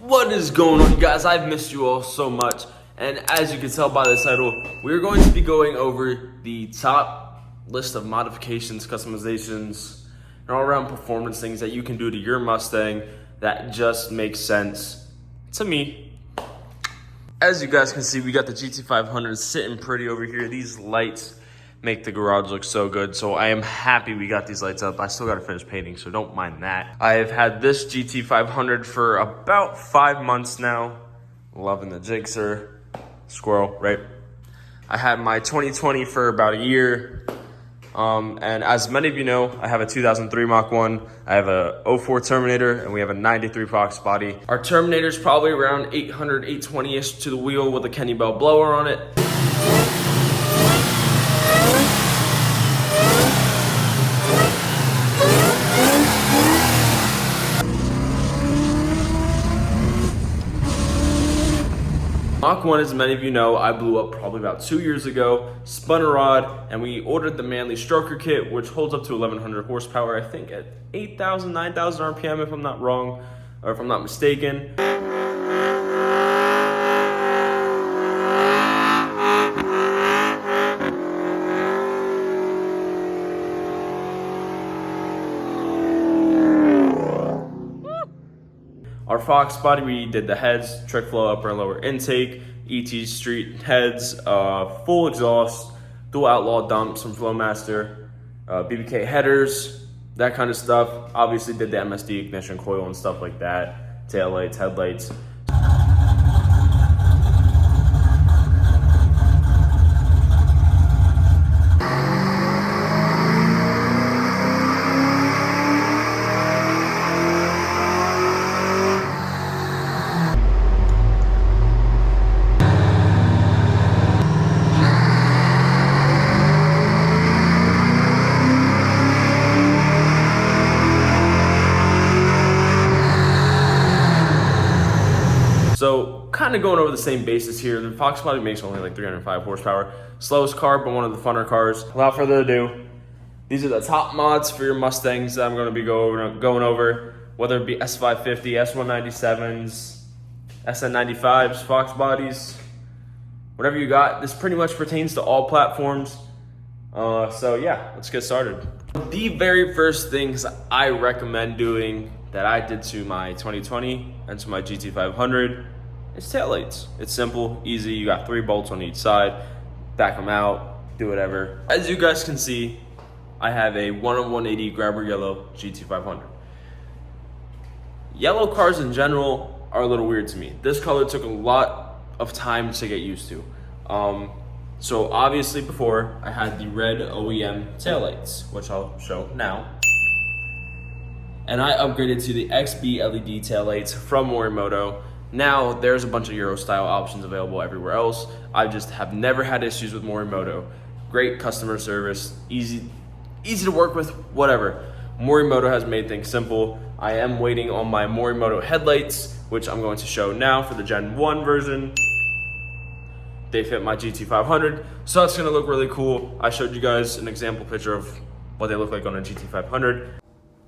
What is going on, you guys? I've missed you all so much, and as you can tell by the title, we're going to be going over the top list of modifications, customizations, and all around performance things that you can do to your Mustang that just makes sense to me. As you guys can see, we got the GT500 sitting pretty over here. These lights make the garage look so good, so I am happy we got these lights up. I still gotta finish painting, so don't mind that. I have had this GT500 for about 5 months now. Loving the jigsaw squirrel, right? I had my 2020 for about a year. And as many of you know, I have a 2003 Mach 1, I have a 04 Terminator, and we have a 93 Foxbody. Our Terminator is probably around 800, 820-ish to the wheel with a Kenny Bell blower on it. Mach 1, as many of you know, I blew up probably about 2 years ago, spun a rod, and we ordered the Manly Stroker Kit, which holds up to 1100 horsepower, I think at 8,000, 9,000 RPM if I'm not wrong, or if I'm not mistaken. Our Foxbody, we did the heads, trick flow, upper and lower intake, ET street heads, full exhaust, dual outlaw dumps from Flowmaster, BBK headers, that kind of stuff. Obviously did the MSD ignition coil and stuff like that, taillights, headlights. So, kind of going over the same basis here, the Foxbody makes only like 305 horsepower. Slowest car, but one of the funner cars. Without further ado, these are the top mods for your Mustangs that I'm going to be going over, whether it be S550, S197s, SN95s, Foxbodies, whatever you got. This pretty much pertains to all platforms. So yeah, let's get started. The very first things I recommend doing that I did to my 2020 and to my GT500 is taillights. It's simple, easy. You got 3 bolts on each side. Back them out, do whatever. As you guys can see, I have a 1-on-180 grabber yellow GT500. Yellow cars in general are a little weird to me. This color took a lot of time to get used to. So obviously before, I had the red OEM taillights, which I'll show now. And I upgraded to the XB LED taillights from Morimoto. Now there's a bunch of Euro style options available everywhere else. I just have never had issues with Morimoto. Great customer service, easy to work with, whatever. Morimoto has made things simple. I am waiting on my Morimoto headlights, which I'm going to show now for the Gen 1 version. They fit my GT500, so that's gonna look really cool. I showed you guys an example picture of what they look like on a GT500.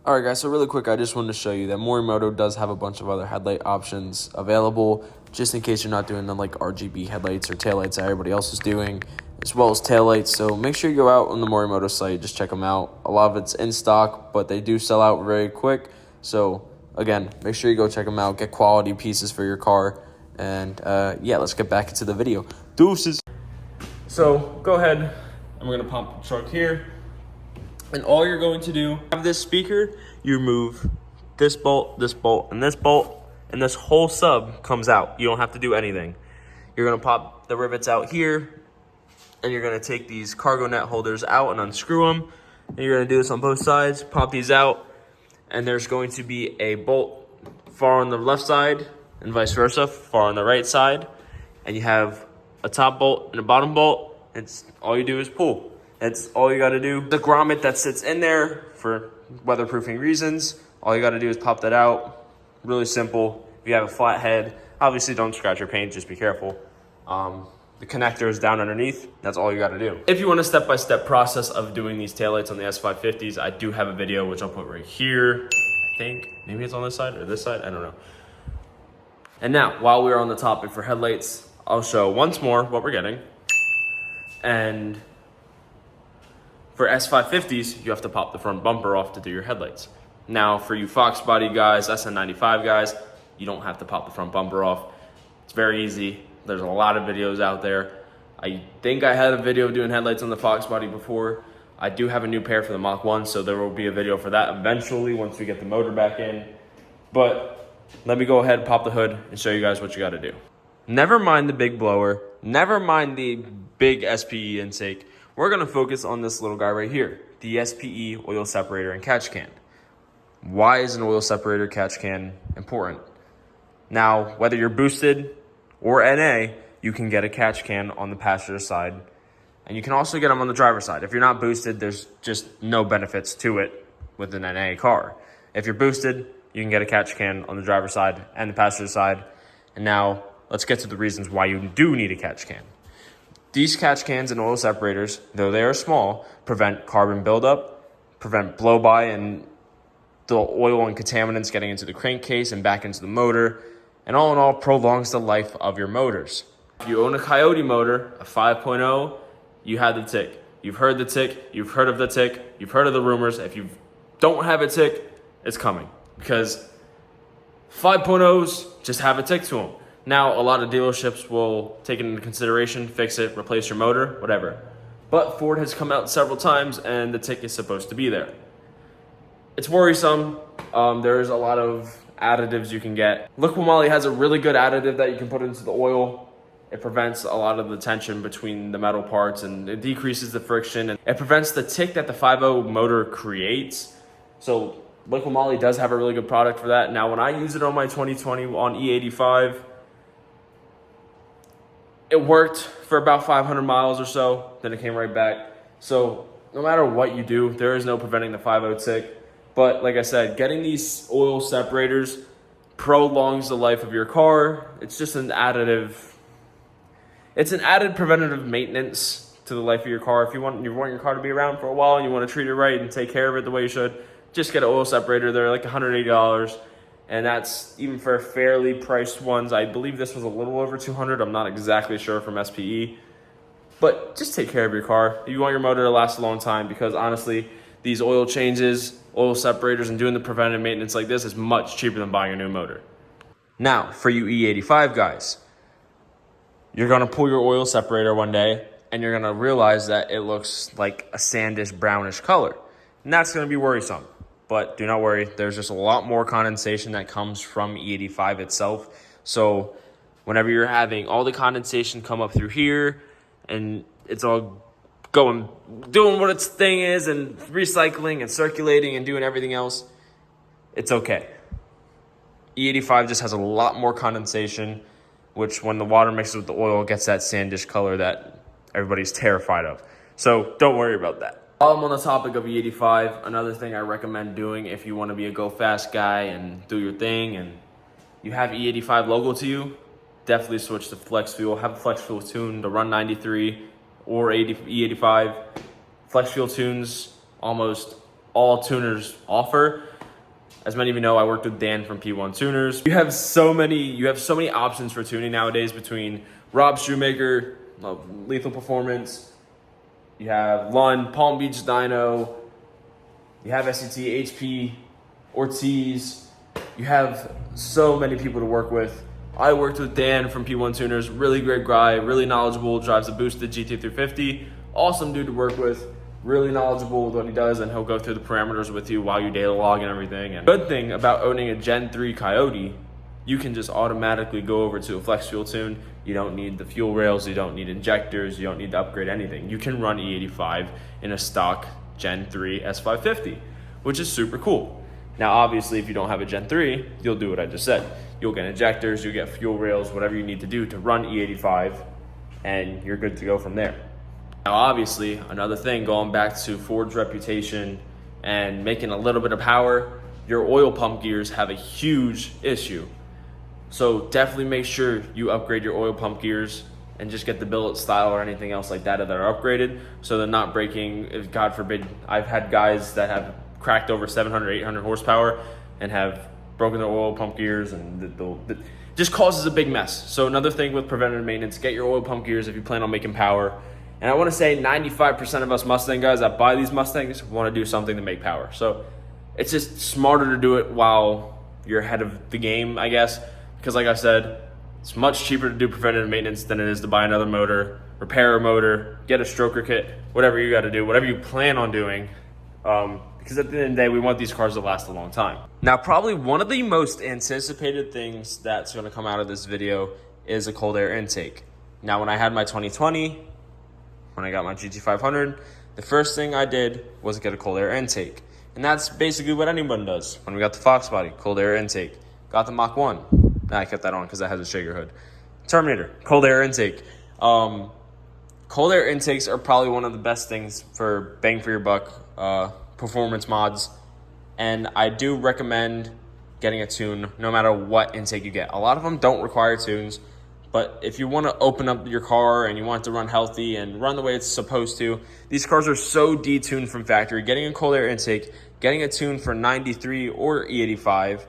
Alright guys, so really quick, I just wanted to show you that Morimoto does have a bunch of other headlight options available, just in case you're not doing the like RGB headlights or taillights that everybody else is doing, as well as taillights. So make sure you go out on the Morimoto site, just check them out. A lot of it's in stock, but they do sell out very quick. So again, make sure you go check them out, get quality pieces for your car. And yeah, let's get back into the video. Deuces. So go ahead, I'm gonna pump the truck here. And all you're going to do, have this speaker, you remove this bolt, and this whole sub comes out. You don't have to do anything. You're gonna pop the rivets out here, and you're gonna take these cargo net holders out and unscrew them. And you're gonna do this on both sides, pop these out, and there's going to be a bolt far on the left side, and vice versa, far on the right side. And you have a top bolt and a bottom bolt. It's all you do is pull. That's all you gotta do. The grommet that sits in there for weatherproofing reasons, all you gotta do is pop that out. Really simple. If you have a flat head, obviously don't scratch your paint, just be careful. The connector is down underneath. That's all you gotta do. If you want a step-by-step process of doing these taillights on the S550s, I do have a video, which I'll put right here. I think maybe it's on this side or this side, I don't know. And now, while we're on the topic for headlights, I'll show once more what we're getting. And for S550s, you have to pop the front bumper off to do your headlights. Now, for you Foxbody guys, SN95 guys, you don't have to pop the front bumper off. It's very easy. There's a lot of videos out there. I think I had a video doing headlights on the Foxbody before. I do have a new pair for the Mach 1, so there will be a video for that eventually once we get the motor back in. But let me go ahead, pop the hood, and show you guys what you gotta do. Never mind the big blower, never mind the big SPE intake. We're gonna focus on this little guy right here, the SPE oil separator and catch can. Why is an oil separator catch can important? Now, whether you're boosted or NA, you can get a catch can on the passenger side, and you can also get them on the driver's side. If you're not boosted, there's just no benefits to it with an NA car. If you're boosted, you can get a catch can on the driver's side and the passenger side. And now, let's get to the reasons why you do need a catch can. These catch cans and oil separators, though they are small, prevent carbon buildup, prevent blow-by and the oil and contaminants getting into the crankcase and back into the motor, and all in all, prolongs the life of your motors. If you own a Coyote motor, a 5.0, you have the tick. You've heard the tick, you've heard of the tick, you've heard of the rumors. If you don't have a tick, it's coming, because 5.0s just have a tick to them. Now, a lot of dealerships will take it into consideration, fix it, replace your motor, whatever. But Ford has come out several times and the tick is supposed to be there. It's worrisome. There's a lot of additives you can get. Liqui Moly has a really good additive that you can put into the oil. It prevents a lot of the tension between the metal parts and it decreases the friction. And it prevents the tick that the 5.0 motor creates. So Liqui Moly does have a really good product for that. Now, when I use it on my 2020 on E85, it worked for about 500 miles or so, then it came right back. So no matter what you do, there is no preventing the 5.0 tick. But like I said, getting these oil separators prolongs the life of your car. It's just an additive. It's an added preventative maintenance to the life of your car. If you want your car to be around for a while and you want to treat it right and take care of it the way you should, just get an oil separator. They're like $180. And that's even for fairly priced ones. I believe this was a little over $200. I'm not exactly sure from SPE. But just take care of your car. You want your motor to last a long time, because honestly, these oil changes, oil separators, and doing the preventative maintenance like this is much cheaper than buying a new motor. Now, for you E85 guys, you're gonna pull your oil separator one day and you're gonna realize that it looks like a sandish, brownish color. And that's gonna be worrisome. But do not worry, there's just a lot more condensation that comes from E85 itself. So whenever you're having all the condensation come up through here and it's all doing what its thing is and recycling and circulating and doing everything else, it's okay. E85 just has a lot more condensation, which when the water mixes with the oil gets that sandish color that everybody's terrified of. So don't worry about that. While I'm on the topic of E85, another thing I recommend doing if you want to be a go fast guy and do your thing and you have E85 local to you, definitely switch to FlexFuel. Have a FlexFuel Tune to run 93 or E85. FlexFuel Tunes, almost all tuners offer. As many of you know, I worked with Dan from P1 Tuners. You have so many options for tuning nowadays between Rob Shoemaker, Lethal Performance, you have Lund, Palm Beach Dyno, you have SCT, HP, Ortiz. You have so many people to work with. I worked with Dan from P1 Tuners, really great guy, really knowledgeable, drives a boosted GT350. Awesome dude to work with, really knowledgeable with what he does, and he'll go through the parameters with you while you data log and everything. And good thing about owning a Gen 3 Coyote, you can just automatically go over to a FlexFuel Tune. You don't need the fuel rails, you don't need injectors, you don't need to upgrade anything. You can run E85 in a stock Gen 3 S550, which is super cool. Now, obviously, if you don't have a Gen 3, you'll do what I just said. You'll get injectors, you'll get fuel rails, whatever you need to do to run E85, and you're good to go from there. Now, obviously, another thing, going back to Ford's reputation and making a little bit of power, your oil pump gears have a huge issue. So definitely make sure you upgrade your oil pump gears and just get the billet style or anything else like that that are upgraded so they're not breaking. If God forbid, I've had guys that have cracked over 700, 800 horsepower and have broken their oil pump gears, and just causes a big mess. So another thing with preventative maintenance, get your oil pump gears if you plan on making power. And I want to say 95% of us Mustang guys that buy these Mustangs want to do something to make power. So it's just smarter to do it while you're ahead of the game, I guess. Because like I said, it's much cheaper to do preventative maintenance than it is to buy another motor, repair a motor, get a stroker kit, whatever you got to do, whatever you plan on doing. Because at the end of the day, we want these cars to last a long time. Now, probably one of the most anticipated things that's going to come out of this video is a cold air intake. Now, when I had my 2020, when I got my GT500, the first thing I did was get a cold air intake. And that's basically what anyone does. When we got the Foxbody, cold air intake. Got the Mach 1. Nah, I kept that on because that has a shaker hood. Terminator, cold air intake. Cold air intakes are probably one of the best things for bang for your buck performance mods. And I do recommend getting a tune no matter what intake you get. A lot of them don't require tunes, but if you want to open up your car and you want it to run healthy and run the way it's supposed to, these cars are so detuned from factory. Getting a cold air intake, getting a tune for 93 or E85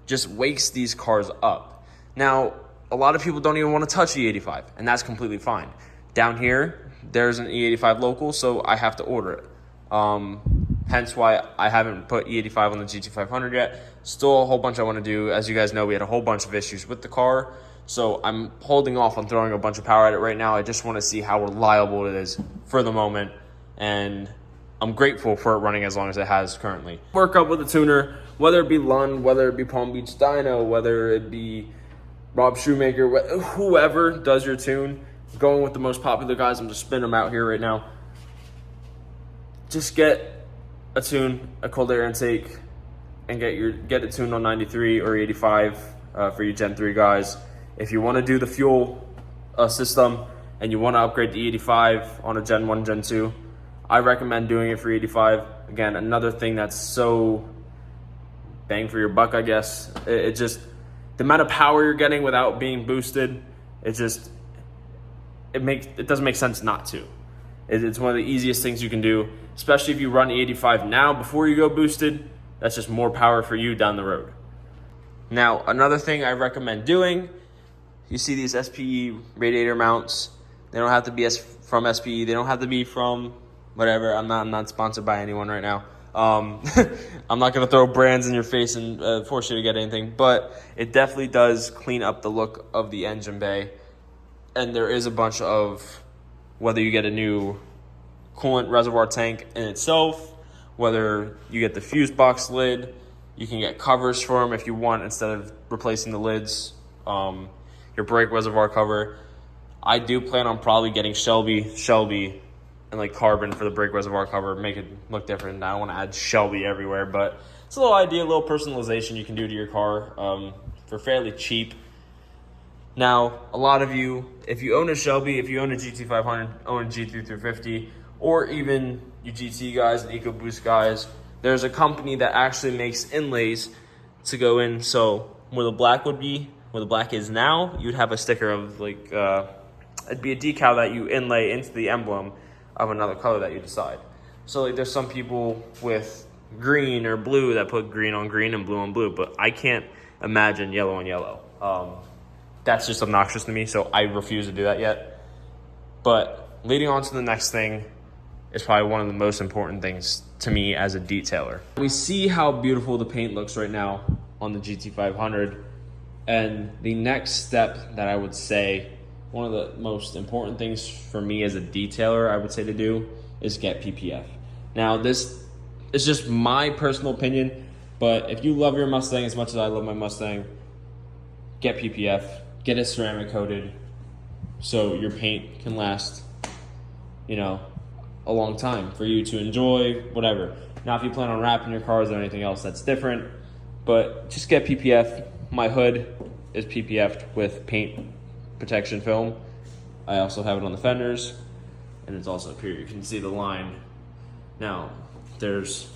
just wakes these cars up. Now, a lot of people don't even want to touch E85, and that's completely fine. Down here, there's an E85 local, so I have to order it. Hence why I haven't put E85 on the GT500 yet. Still a whole bunch I want to do. As you guys know, we had a whole bunch of issues with the car, so I'm holding off on throwing a bunch of power at it right now. I just want to see how reliable it is for the moment, and I'm grateful for it running as long as it has currently. Work up with a tuner, whether it be Lund, whether it be Palm Beach Dyno, whether it be Rob Shoemaker, whoever does your tune. Going with the most popular guys, I'm just spinning them out here right now. Just get a tune, a cold air intake, and get it tuned on 93 or 85 for your Gen 3 guys. If you want to do the fuel system and you want to upgrade to E85 on a Gen 1, Gen 2, I recommend doing it for E85. Again, another thing that's so bang for your buck, I guess. It just, the amount of power you're getting without being boosted, it doesn't make sense not to. It's one of the easiest things you can do, especially if you run E85 now before you go boosted. That's just more power for you down the road. Now, another thing I recommend doing, you see these SPE radiator mounts. They don't have to be from SPE. They don't have to be from whatever. I'm not sponsored by anyone right now. I'm not going to throw brands in your face and force you to get anything, but it definitely does clean up the look of the engine bay. And there is a bunch of, whether you get a new coolant reservoir tank in itself, whether you get the fuse box lid, you can get covers for them if you want instead of replacing the lids, your brake reservoir cover. I do plan on probably getting Shelby, and like carbon for the brake reservoir cover, make it look different. I don't want to add Shelby everywhere, but it's a little idea, a little personalization you can do to your car for fairly cheap. Now, a lot of you, if you own a Shelby, if you own a GT500, own a GT350, or even you GT guys and EcoBoost guys, there's a company that actually makes inlays to go in. So where the black would be, where the black is now, you'd have a sticker of like, it'd be a decal that you inlay into the emblem of another color that you decide. So like there's some people with green or blue that put green on green and blue on blue, but I can't imagine yellow on yellow. That's just obnoxious to me, so I refuse to do that yet. But leading on to the next thing is probably one of the most important things to me as a detailer. We see how beautiful the paint looks right now on the GT500, and the next step that I would say, one of the most important things for me as a detailer, I would say to do, is get PPF. Now, this is just my personal opinion, but if you love your Mustang as much as I love my Mustang, get PPF. Get it ceramic coated so your paint can last, a long time for you to enjoy, whatever. Now, if you plan on wrapping your cars or anything else, that's different, but just get PPF. My hood is PPF'd with paint protection film. I also have it on the fenders, and it's also up here. You can see the line. Now, there's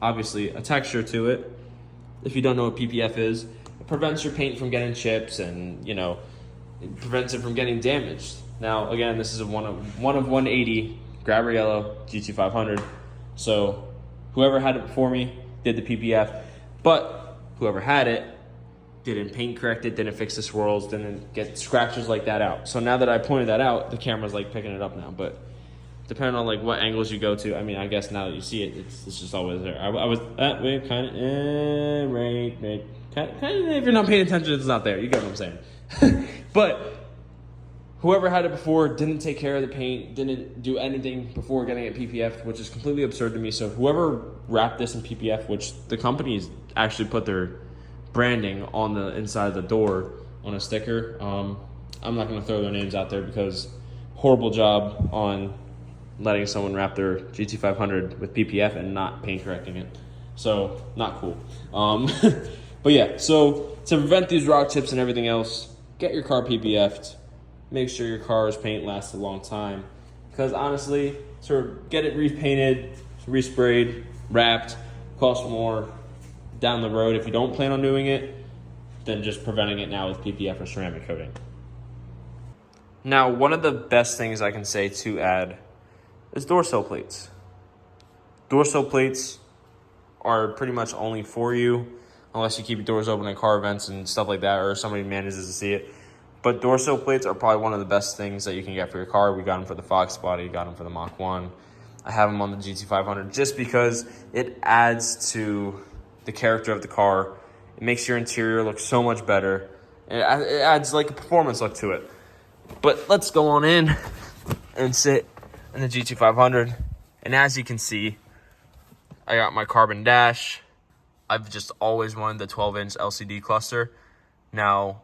obviously a texture to it. If you don't know what PPF is, it prevents your paint from getting chips, and it prevents it from getting damaged. Now, again, this is a one of 180 grabber yellow GT500. So whoever had it before me did the PPF, but whoever had it didn't paint correct it, didn't fix the swirls, didn't get scratches like that out. So now that I pointed that out, the camera's like picking it up now. But depending on like what angles you go to, I mean, I guess now that you see it, it's just always there. I was that way, kind of, right. Kind of, if you're not paying attention, it's not there. You get what I'm saying. But whoever had it before didn't take care of the paint, didn't do anything before getting it PPF, which is completely absurd to me. So whoever wrapped this in PPF, which the companies actually put their branding on the inside of the door on a sticker. I'm not gonna throw their names out there because horrible job on letting someone wrap their GT500 with PPF and not paint correcting it. So not cool. But yeah, so to prevent these rock chips and everything else, get your car PPF'd. Make sure your car's paint lasts a long time. Because honestly, sort of get it repainted, resprayed, wrapped, costs more down the road if you don't plan on doing it than just preventing it now with PPF or ceramic coating. Now, one of the best things I can say to add is door sill plates. Door sill plates are pretty much only for you unless you keep your doors open in car events and stuff like that, or somebody manages to see it. But door sill plates are probably one of the best things that you can get for your car. We got them for the Foxbody, got them for the Mach 1. I have them on the GT500 just because it adds to the character of the car. It makes your interior look so much better. It adds like a performance look to it. But let's go on in and sit in the GT500. And as you can see, I got my carbon dash. I've just always wanted the 12-inch LCD cluster. Now,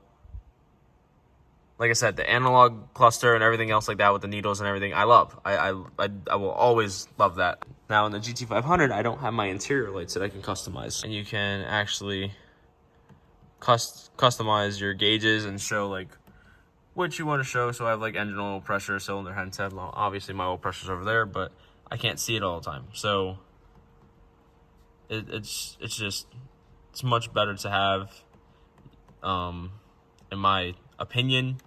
like I said, the analog cluster and everything else like that with the needles and everything, I love. I will always love that. Now in the GT500, I don't have my interior lights that I can customize. And you can actually customize your gauges and show like what you want to show. So I have like engine oil pressure, cylinder head tab. Well, obviously my oil pressure's over there, but I can't see it all the time. So it's much better to have, in my opinion.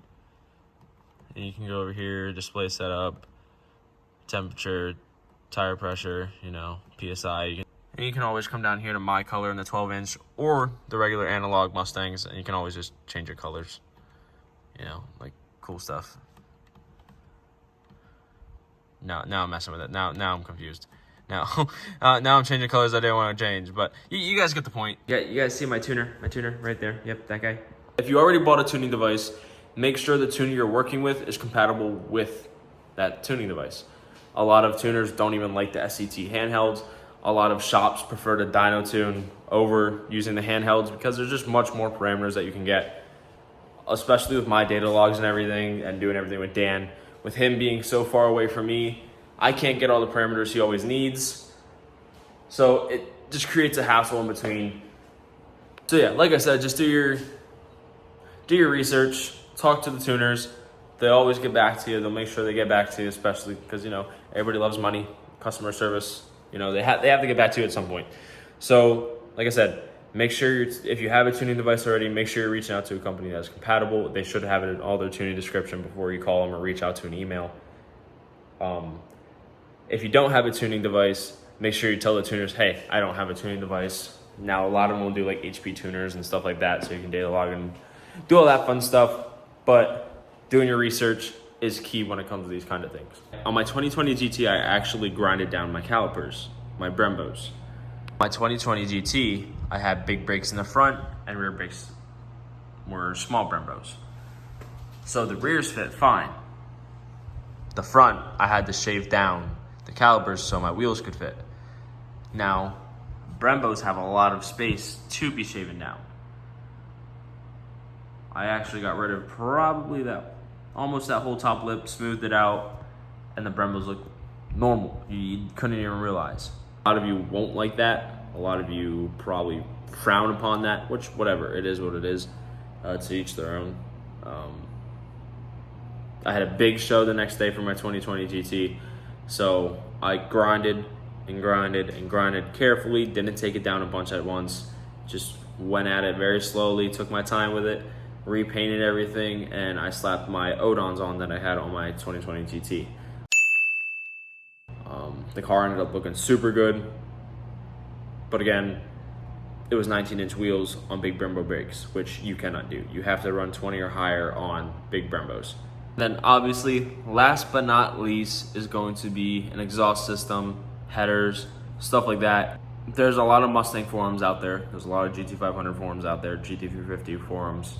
And you can go over here, display setup, temperature, tire pressure, PSI. And you can always come down here to MyColor in the 12-inch or the regular analog Mustangs, and you can always just change your colors. Like cool stuff. Now I'm messing with it. Now I'm confused. Now I'm changing colors I didn't want to change, but you guys get the point. Yeah, you guys see my tuner right there. Yep, that guy. If you already bought a tuning device, make sure the tuner you're working with is compatible with that tuning device. A lot of tuners don't even like the SCT handhelds. A lot of shops prefer to dyno tune over using the handhelds because there's just much more parameters that you can get, especially with my data logs and everything and doing everything with Dan. With him being so far away from me, I can't get all the parameters he always needs. So it just creates a hassle in between. So yeah, like I said, just do your research, talk to the tuners. They always get back to you. They'll make sure they get back to you, especially because, everybody loves money, customer service. They have to get back to you at some point. So like I said, make sure if you have a tuning device already, make sure you're reaching out to a company that's compatible. They should have it in all their tuning description before you call them or reach out to an email. If you don't have a tuning device, make sure you tell the tuners, hey, I don't have a tuning device. Now, a lot of them will do like HP tuners and stuff like that, so you can data log and do all that fun stuff. But doing your research is key when it comes to these kind of things. On my 2020 GT, I actually grinded down my calipers, my Brembos. My 2020 GT, I had big brakes in the front and rear brakes were small Brembos. So the rears fit fine. The front, I had to shave down the calipers so my wheels could fit. Now, Brembos have a lot of space to be shaven down. I actually got rid of probably almost that whole top lip, smoothed it out, and the Brembos look normal. You couldn't even realize. A lot of you won't like that. A lot of you probably frown upon that, which whatever, it is what it is. To each their own. I had a big show the next day for my 2020 GT, so I grinded and grinded and grinded carefully, didn't take it down a bunch at once, just went at it very slowly, took my time with it, repainted everything, and I slapped my Odons on that I had on my 2020 GT. The car ended up looking super good, but again, it was 19-inch wheels on big Brembo brakes, which you cannot do. You have to run 20 or higher on big Brembos. Then obviously, last but not least, is going to be an exhaust system, headers, stuff like that. There's a lot of Mustang forums out there. There's a lot of GT500 forums out there, GT350 forums.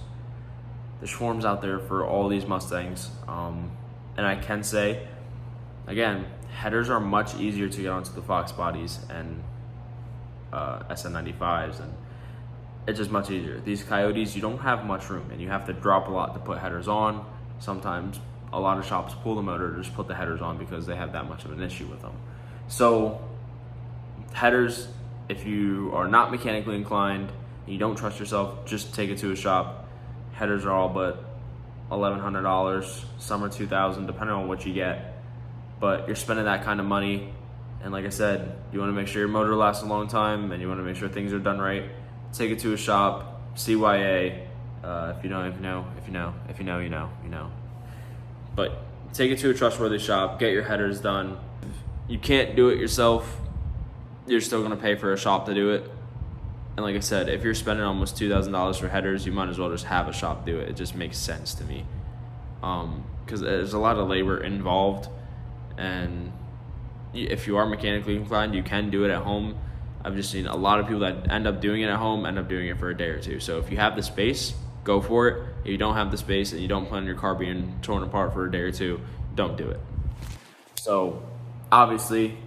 There's forums out there for all these Mustangs. And I can say, again, headers are much easier to get onto the Foxbodies and SN95s, and it's just much easier. These Coyotes, you don't have much room, and you have to drop a lot to put headers on. Sometimes a lot of shops pull the motor to just put the headers on because they have that much of an issue with them. So headers, if you are not mechanically inclined and you don't trust yourself, just take it to a shop. Headers are all but $1,100, some are $2,000, depending on what you get. But you're spending that kind of money, and like I said, you want to make sure your motor lasts a long time, and you want to make sure things are done right. Take it to a shop, CYA. If you know. But take it to a trustworthy shop, get your headers done. You can't do it yourself, you're still gonna pay for a shop to do it. And like I said, if you're spending almost $2,000 for headers, you might as well just have a shop do it. It just makes sense to me. Because there's a lot of labor involved, and if you are mechanically inclined, you can do it at home. I've just seen a lot of people that end up doing it at home end up doing it for a day or two. So if you have the space, go for it. If you don't have the space and you don't plan on your car being torn apart for a day or two, don't do it. So obviously,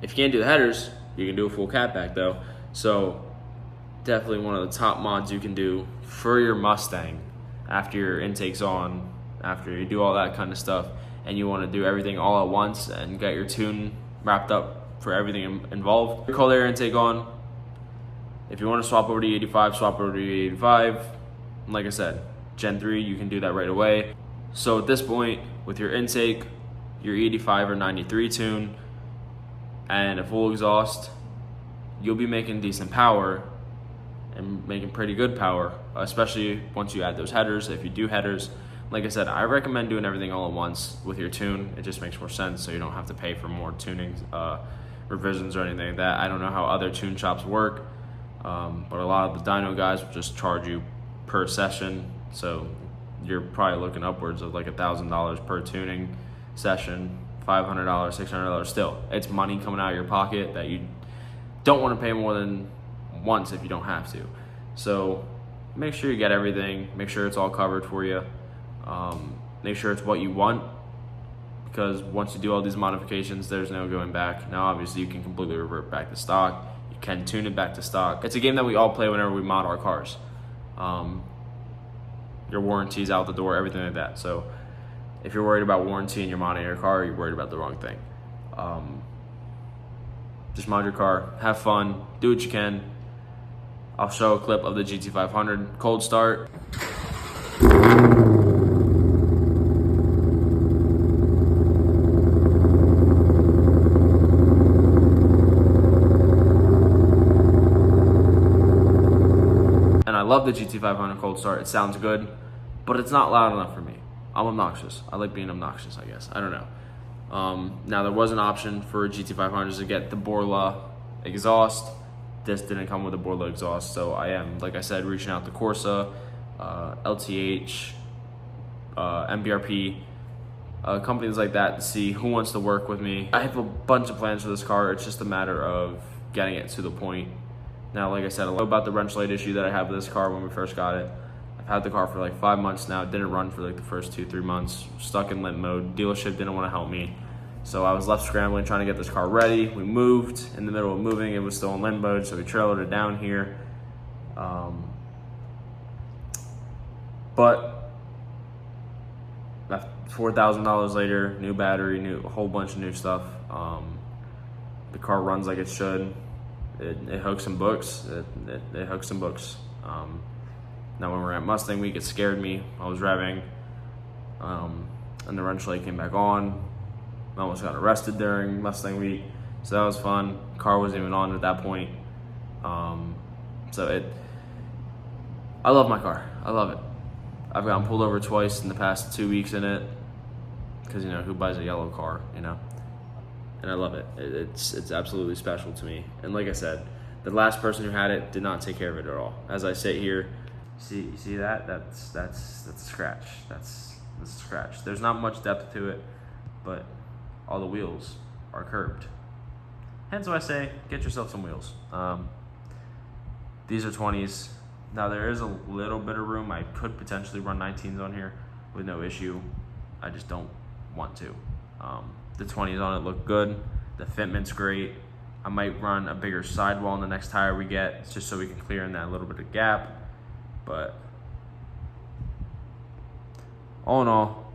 if you can't do the headers, you can do a full catback though. So definitely one of the top mods you can do for your Mustang after your intake's on, after you do all that kind of stuff, and you want to do everything all at once and get your tune wrapped up for everything involved. Cold air intake on. If you want to swap over to E85, swap over to E85. Like I said, Gen 3, you can do that right away. So at this point, with your intake, your E85 or 93 tune, and a full exhaust, you'll be making decent power and making pretty good power, especially once you add those headers. If you do headers, like I said, I recommend doing everything all at once with your tune. It just makes more sense, so you don't have to pay for more tuning revisions or anything like that. I don't know how other tune shops work, but a lot of the dyno guys will just charge you per session, so you're probably looking upwards of like $1,000 per tuning session, $500, $600. Still, it's money coming out of your pocket that you don't want to pay more than once if you don't have to. So make sure you get everything, make sure it's all covered for you, make sure it's what you want, because once you do all these modifications, there's no going back. Now obviously you can completely revert back to stock, you can tune it back to stock. It's a game that we all play whenever we mod our cars. Your warranty's out the door, everything like that. So if you're worried about warranty and you're modding your car, you're worried about the wrong thing. Just mod your car, have fun, do what you can. I'll show a clip of the GT500 cold start. And I love the GT500 cold start. It sounds good, but it's not loud enough for me. I'm obnoxious. I like being obnoxious, I guess. I don't know. Now there was an option for GT500s to get the Borla exhaust. This didn't come with a Borla exhaust, so I am, like I said, reaching out to Corsa, LTH, MBRP, companies like that to see who wants to work with me. I have a bunch of plans for this car. It's just a matter of getting it to the point. Now, like I said, I know about the wrench light issue that I have with this car when we first got it. I've had the car for like 5 months now. It didn't run for like the first 2-3 months. Stuck in limp mode. Dealership didn't want to help me. So I was left scrambling trying to get this car ready. We moved. In the middle of moving, it was still in limp mode, so we trailered it down here. But $4,000 later, new battery, a whole bunch of new stuff. The car runs like it should. It hooks and books. It hooks and books. Now when we were at Mustang Week, it scared me. I was revving, and the wrench light came back on. I almost got arrested during Mustang Week, so that was fun. Car wasn't even on at that point. I love my car. I love it. I've gotten pulled over twice in the past 2 weeks in it, because who buys a yellow car, And I love it. It's absolutely special to me. And like I said, The last person who had it did not take care of it at all. As I sit here, you see that? That's a scratch. That's a scratch. There's not much depth to it, but all the wheels are curved. Hence why I say, get yourself some wheels. These are 20s. Now there is a little bit of room. I could potentially run 19s on here with no issue. I just don't want to. The 20s on it look good. The fitment's great. I might run a bigger sidewall on the next tire we get, just so we can clear in that little bit of gap. But all in all,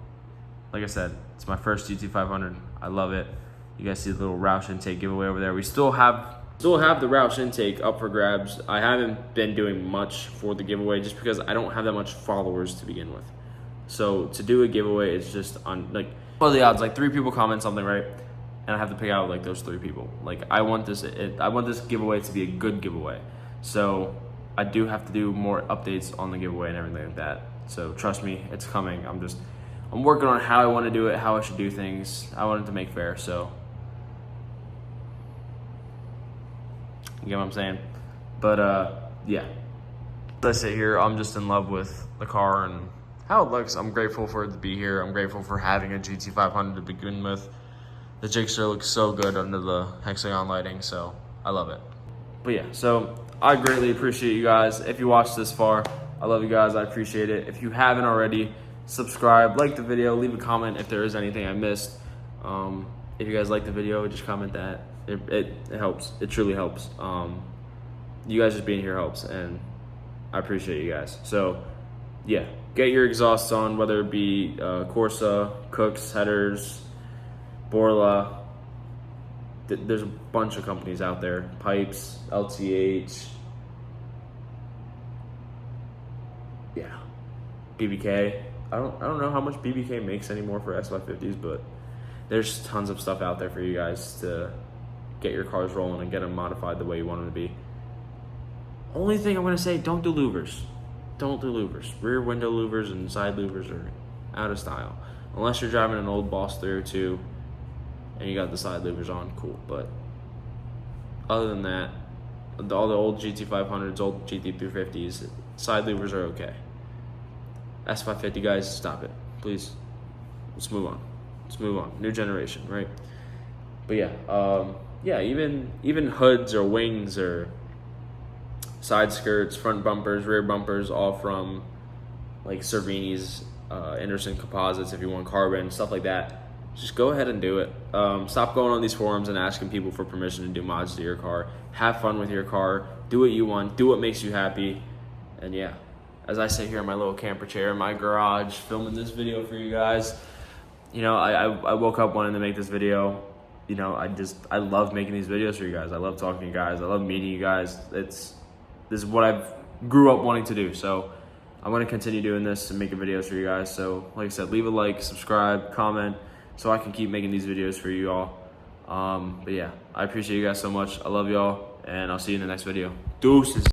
like I said, it's my first GT500. I love it. You guys see the little Roush intake giveaway over there. We still have the Roush intake up for grabs. I haven't been doing much for the giveaway just because I don't have that much followers to begin with. So to do a giveaway, it's just on like, what are the odds? Like 3 people comment something, right? And I have to pick out like those 3 people. Like I want this giveaway to be a good giveaway. So I do have to do more updates on the giveaway and everything like that. So trust me, it's coming. I'm working on how I want to do it, how I should do things. I want it to make fair, so you get what I'm saying? But yeah. As I sit here, I'm just in love with the car and how it looks. I'm grateful for it to be here. I'm grateful for having a GT500 to begin with. The jigsaw looks so good under the hexagon lighting, so I love it. But yeah, so I greatly appreciate you guys. If you watched this far, I love you guys. I appreciate it. If you haven't already, subscribe, like the video, leave a comment if there is anything I missed. If you guys like the video, just comment that. It helps. It truly helps. You guys just being here helps, and I appreciate you guys. So yeah, get your exhausts on, whether it be Corsa, Cooks, Headers, Borla. There's a bunch of companies out there. Pipes, LTH. Yeah, BBK. I don't know how much BBK makes anymore for S550s, but there's tons of stuff out there for you guys to get your cars rolling and get them modified the way you want them to be. Only thing I'm gonna say, don't do louvers. Don't do louvers. Rear window louvers and side louvers are out of style. Unless you're driving an old Boss 302 and you got the side louvers on, cool. But other than that, all the old GT500s, old GT350s, side louvers are okay. S550 guys, stop it, please. Let's move on. Let's move on. New generation, right? But yeah, even hoods or wings or side skirts, front bumpers, rear bumpers, all from like Cervini's, Anderson Composites. If you want carbon, stuff like that, just go ahead and do it. Stop going on these forums and asking people for permission to do mods to your car. Have fun with your car. Do what you want. Do what makes you happy. And yeah, as I sit here in my little camper chair in my garage filming this video for you guys, you know, I woke up wanting to make this video. You know, I love making these videos for you guys. I love talking to you guys. I love meeting you guys. This is what I've grew up wanting to do. So I'm going to continue doing this and making videos for you guys. So like I said, leave a like, subscribe, comment, so I can keep making these videos for you all. But yeah, I appreciate you guys so much. I love y'all, and I'll see you in the next video. Deuces.